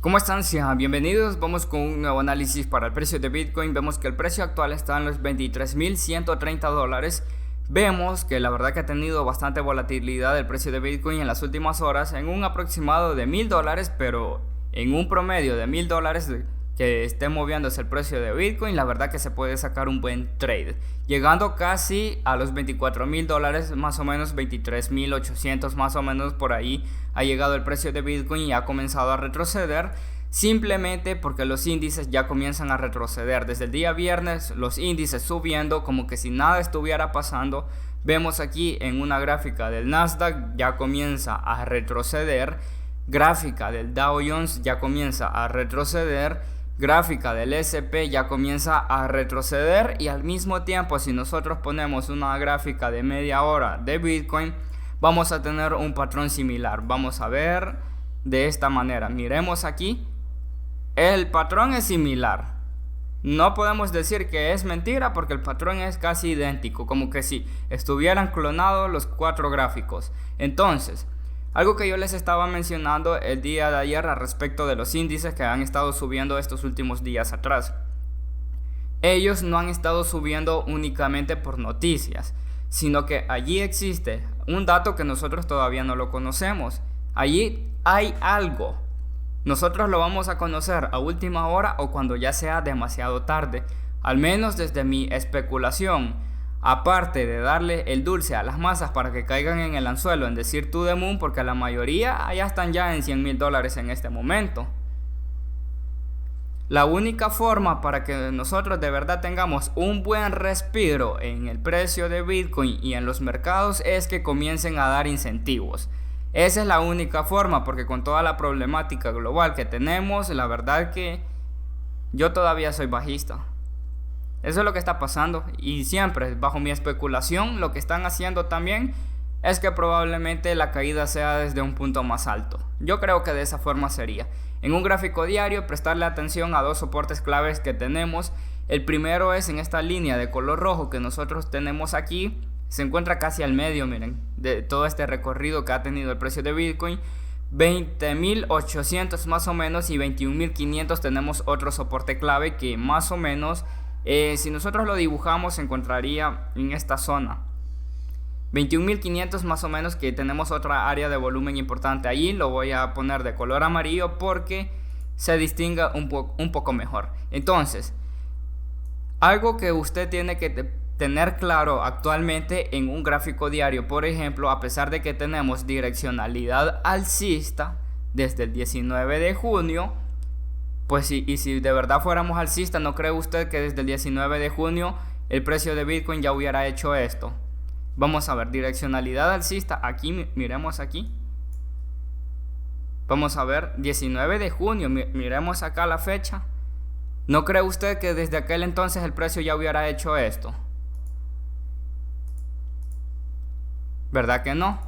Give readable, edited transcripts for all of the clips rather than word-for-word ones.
¿Cómo están? Sean bienvenidos. Vamos con un nuevo análisis para el precio de Bitcoin. Vemos que el precio actual está en los $23,130. Vemos que la verdad que ha tenido bastante volatilidad el precio de Bitcoin en las últimas horas, en un aproximado de $1,000, pero en un promedio de $1,000 que esté moviéndose el precio de Bitcoin, la verdad que se puede sacar un buen trade, llegando casi a los $24,000, más o menos 23,800 más o menos por ahí ha llegado el precio de Bitcoin y ha comenzado a retroceder, simplemente porque los índices ya comienzan a retroceder. Desde el día viernes los índices subiendo como que si nada estuviera pasando. Vemos aquí en una gráfica del Nasdaq ya comienza a retroceder, gráfica del Dow Jones ya comienza a retroceder, gráfica del SP ya comienza a retroceder, y al mismo tiempo, si nosotros ponemos una gráfica de media hora de Bitcoin, vamos a tener un patrón similar. Vamos a ver de esta manera. Miremos aquí, el patrón es similar. No podemos decir que es mentira porque el patrón es casi idéntico, como que si estuvieran clonados los cuatro gráficos. Entonces, algo que yo les estaba mencionando el día de ayer al respecto de los índices que han estado subiendo estos últimos días atrás. Ellos no han estado subiendo únicamente por noticias, sino que allí existe un dato que nosotros todavía no lo conocemos. Allí hay algo. Nosotros lo vamos a conocer a última hora o cuando ya sea demasiado tarde. Al menos desde mi especulación. Aparte de darle el dulce a las masas para que caigan en el anzuelo en decir to the moon, porque la mayoría ya están ya en $100,000 en este momento. La única forma para que nosotros de verdad tengamos un buen respiro en el precio de Bitcoin y en los mercados es que comiencen a dar incentivos. Esa es la única forma, porque con toda la problemática global que tenemos, la verdad que yo todavía soy bajista. Eso es lo que está pasando, y siempre bajo mi especulación lo que están haciendo también es que probablemente la caída sea desde un punto más alto. Yo creo que de esa forma sería. En un gráfico diario, prestarle atención a dos soportes claves que tenemos. El primero es en esta línea de color rojo que nosotros tenemos aquí. Se encuentra casi al medio, miren, de todo este recorrido que ha tenido el precio de Bitcoin. 20,800 más o menos, y 21,500 tenemos otro soporte clave que más o menos, si nosotros lo dibujamos, se encontraría en esta zona. 21,500 más o menos, que tenemos otra área de volumen importante allí. Lo voy a poner de color amarillo porque se distinga un poco mejor. Entonces, algo que usted tiene que tener claro actualmente en un gráfico diario, por ejemplo, a pesar de que tenemos direccionalidad alcista desde el 19 de junio, pues si de verdad fuéramos alcistas, ¿no cree usted que desde el 19 de junio el precio de Bitcoin ya hubiera hecho esto? Vamos a ver, direccionalidad alcista, aquí, miremos aquí. Vamos a ver, 19 de junio, miremos acá la fecha. ¿No cree usted que desde aquel entonces el precio ya hubiera hecho esto? ¿Verdad que no?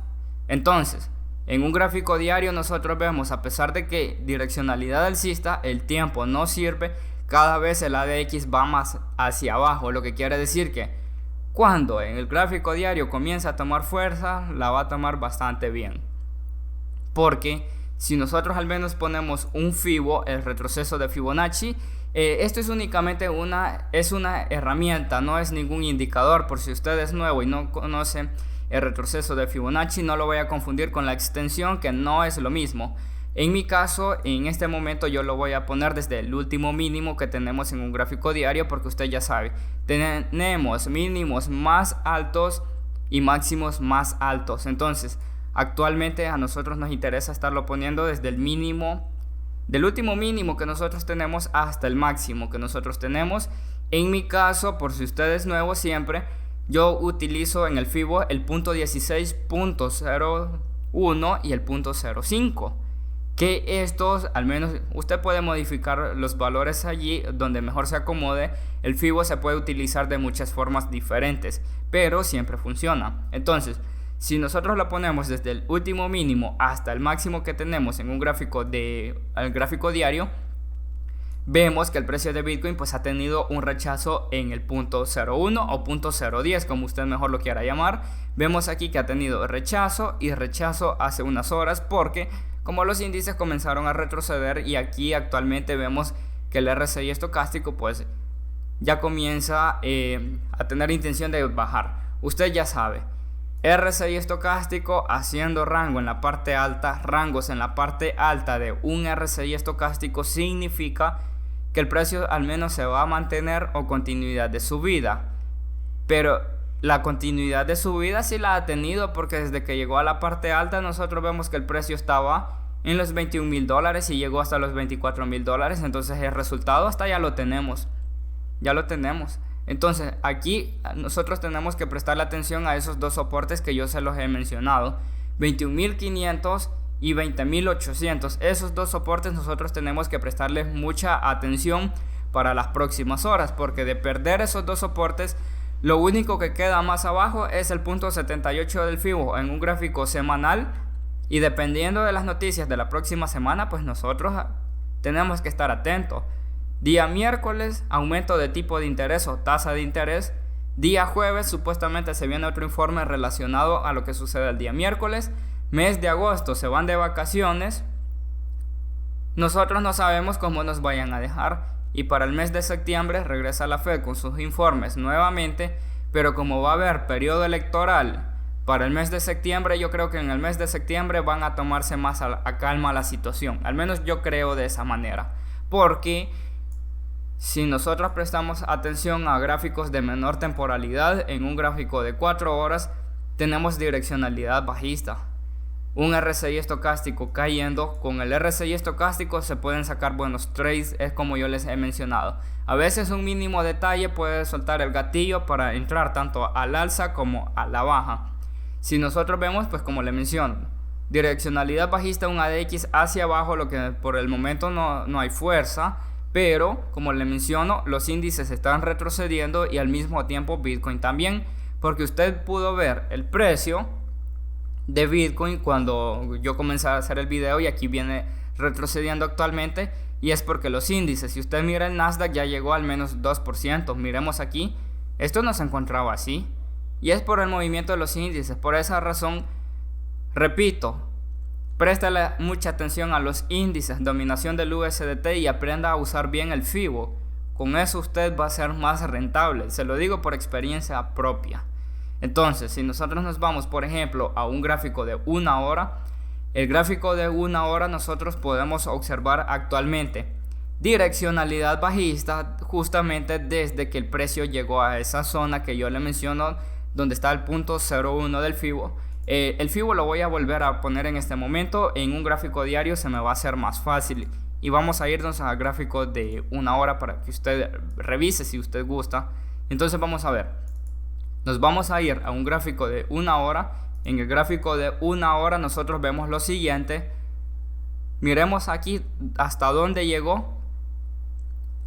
Entonces, en un gráfico diario nosotros vemos, a pesar de que direccionalidad alcista, el tiempo no sirve, cada vez el ADX va más hacia abajo, lo que quiere decir que cuando en el gráfico diario comienza a tomar fuerza, la va a tomar bastante bien. Porque si nosotros al menos ponemos un Fibo, el retroceso de Fibonacci, esto es únicamente una herramienta, no es ningún indicador. Por si usted es nuevo y no conoce el retroceso de Fibonacci, no lo voy a confundir con la extensión, que no es lo mismo. En mi caso, en este momento yo lo voy a poner desde el último mínimo que tenemos en un gráfico diario, porque usted ya sabe, tenemos mínimos más altos y máximos más altos. Entonces, actualmente a nosotros nos interesa estarlo poniendo desde el mínimo, del último mínimo que nosotros tenemos hasta el máximo que nosotros tenemos. En mi caso, por si usted es nuevo, siempre yo utilizo en el Fibo el punto 16.01 y el punto 05. Que estos, al menos usted puede modificar los valores allí donde mejor se acomode. El Fibo se puede utilizar de muchas formas diferentes, pero siempre funciona. Entonces, si nosotros lo ponemos desde el último mínimo hasta el máximo que tenemos en un gráfico diario, vemos que el precio de Bitcoin pues ha tenido un rechazo en el punto 01 o punto 010, como usted mejor lo quiera llamar. Vemos aquí que ha tenido rechazo y rechazo hace unas horas, porque como los índices comenzaron a retroceder y aquí actualmente vemos que el RSI estocástico pues ya comienza a tener intención de bajar. Usted ya sabe, RSI estocástico haciendo rango en la parte alta, rangos en la parte alta de un RSI estocástico significa que el precio al menos se va a mantener o continuidad de subida. Pero la continuidad de subida sí la ha tenido, porque desde que llegó a la parte alta nosotros vemos que el precio estaba en los $21,000 y llegó hasta los $24,000. Entonces el resultado hasta ya lo tenemos. Entonces aquí nosotros tenemos que prestarle atención a esos dos soportes que yo se los he mencionado, 21.500 y 20.800. Esos dos soportes nosotros tenemos que prestarles mucha atención para las próximas horas, porque de perder esos dos soportes, lo único que queda más abajo es el punto 78 del FIBO en un gráfico semanal, y dependiendo de las noticias de la próxima semana, pues nosotros tenemos que estar atentos. Día miércoles, aumento de tipo de interés o tasa de interés. Día jueves, supuestamente se viene otro informe relacionado a lo que sucede el día miércoles. Mes de agosto se van de vacaciones. Nosotros no sabemos cómo nos vayan a dejar. Y para el mes de septiembre regresa la Fed con sus informes nuevamente. Pero como va a haber periodo electoral para el mes de septiembre, yo creo que en el mes de septiembre van a tomarse más a calma la situación. Al menos yo creo de esa manera. Porque si nosotros prestamos atención a gráficos de menor temporalidad, en un gráfico de 4 horas tenemos direccionalidad bajista. Un RSI estocástico cayendo, con el RSI estocástico se pueden sacar buenos trades, es como yo les he mencionado. A veces un mínimo detalle puede soltar el gatillo para entrar tanto al alza como a la baja. Si nosotros vemos, pues como le menciono, direccionalidad bajista, un ADX hacia abajo, lo que por el momento no hay fuerza. Pero, como le menciono, los índices están retrocediendo y al mismo tiempo Bitcoin también, porque usted pudo ver el precio de Bitcoin cuando yo comencé a hacer el video, y aquí viene retrocediendo actualmente, y es porque los índices, si usted mira el Nasdaq, ya llegó al menos 2%. Miremos aquí, esto no se encontraba así, y es por el movimiento de los índices. Por esa razón, repito, préstale mucha atención a los índices, dominación del USDT, y aprenda a usar bien el FIBO. Con eso usted va a ser más rentable. Se lo digo por experiencia propia. Entonces, si nosotros nos vamos, por ejemplo, a un gráfico de 1 hora, el gráfico de 1 hora nosotros podemos observar actualmente direccionalidad bajista, justamente desde que el precio llegó a esa zona que yo le menciono, donde está el punto 01 del FIBO. El FIBO lo voy a volver a poner en este momento. En un gráfico diario se me va a hacer más fácil. Y vamos a irnos al gráfico de 1 hora para que usted revise si usted gusta. Entonces vamos a ver. Nos vamos a ir a un gráfico de 1 hora. En el gráfico de 1 hora nosotros vemos lo siguiente. Miremos aquí hasta dónde llegó.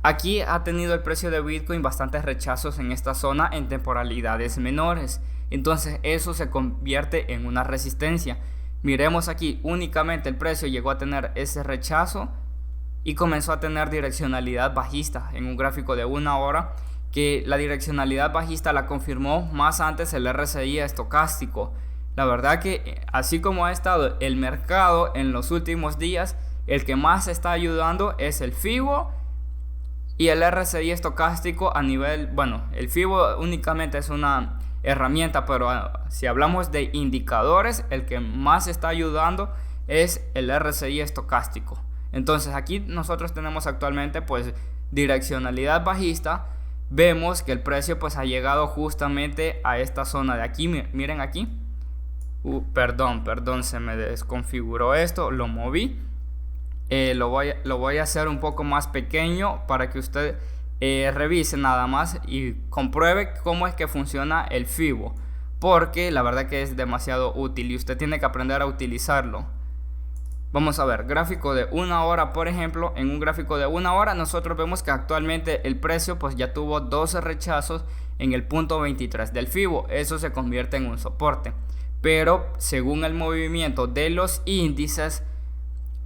Aquí ha tenido el precio de Bitcoin bastantes rechazos en esta zona en temporalidades menores. Entonces eso se convierte en una resistencia. Miremos aquí, únicamente el precio llegó a tener ese rechazo y comenzó a tener direccionalidad bajista en un gráfico de 1 hora, que la direccionalidad bajista la confirmó más antes el RSI estocástico. La verdad que así como ha estado el mercado en los últimos días, el que más está ayudando es el FIBO y el RSI estocástico a nivel, bueno, el FIBO únicamente es una herramienta, pero si hablamos de indicadores, el que más está ayudando es el RSI estocástico. Entonces aquí nosotros tenemos actualmente pues direccionalidad bajista. Vemos que el precio pues ha llegado justamente a esta zona de aquí. Miren aquí. Perdón, se me desconfiguró esto, lo moví. Lo voy a hacer un poco más pequeño para que usted revise nada más y compruebe cómo es que funciona el FIBO, porque la verdad que es demasiado útil y usted tiene que aprender a utilizarlo. Vamos a ver, gráfico de 1 hora, por ejemplo. En un gráfico de 1 hora nosotros vemos que actualmente el precio pues ya tuvo 12 rechazos en el punto 23 del FIBO. Eso se convierte en un soporte, pero según el movimiento de los índices,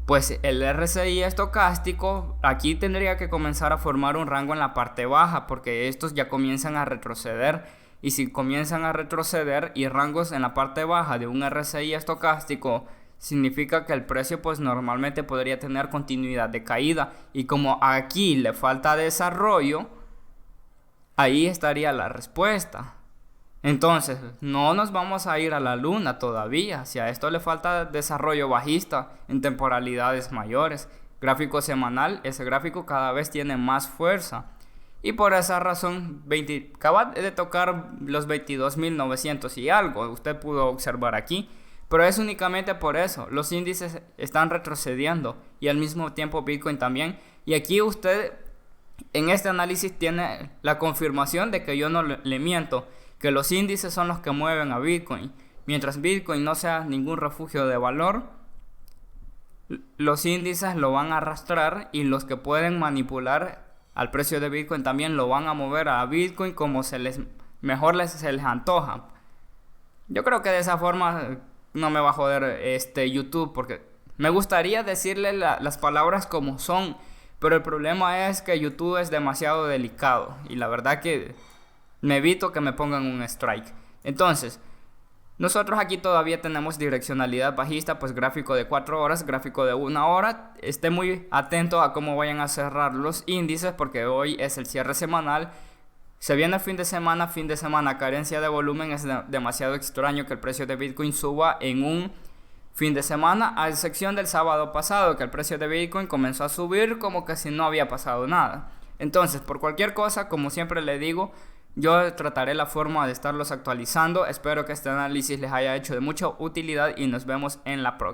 pues el RSI estocástico aquí tendría que comenzar a formar un rango en la parte baja, porque estos ya comienzan a retroceder, y si comienzan a retroceder y rangos en la parte baja de un RSI estocástico significa que el precio pues normalmente podría tener continuidad de caída, y como aquí le falta desarrollo, ahí estaría la respuesta. Entonces, no nos vamos a ir a la luna todavía. Si a esto le falta desarrollo bajista en temporalidades mayores, gráfico semanal, ese gráfico cada vez tiene más fuerza. Y por esa razón, acaba de tocar los 22.900 y algo, usted pudo observar aquí. Pero es únicamente por eso, los índices están retrocediendo y al mismo tiempo Bitcoin también. Y aquí usted en este análisis tiene la confirmación de que yo no le miento, que los índices son los que mueven a Bitcoin. Mientras Bitcoin no sea ningún refugio de valor, los índices lo van a arrastrar, y los que pueden manipular al precio de Bitcoin también lo van a mover a Bitcoin como se les antoja. Yo creo que de esa forma no me va a joder YouTube, porque me gustaría decirle las palabras como son, pero el problema es que YouTube es demasiado delicado y la verdad que me evito que me pongan un strike. Entonces, nosotros aquí todavía tenemos direccionalidad bajista, pues gráfico de 4 horas, gráfico de 1 hora. Esté muy atento a cómo vayan a cerrar los índices, porque hoy es el cierre semanal. Se viene el fin de semana, carencia de volumen. Es demasiado extraño que el precio de Bitcoin suba en un fin de semana, a excepción del sábado pasado, que el precio de Bitcoin comenzó a subir como que si no había pasado nada. Entonces, por cualquier cosa, como siempre le digo, yo trataré la forma de estarlos actualizando. Espero que este análisis les haya hecho de mucha utilidad y nos vemos en la próxima.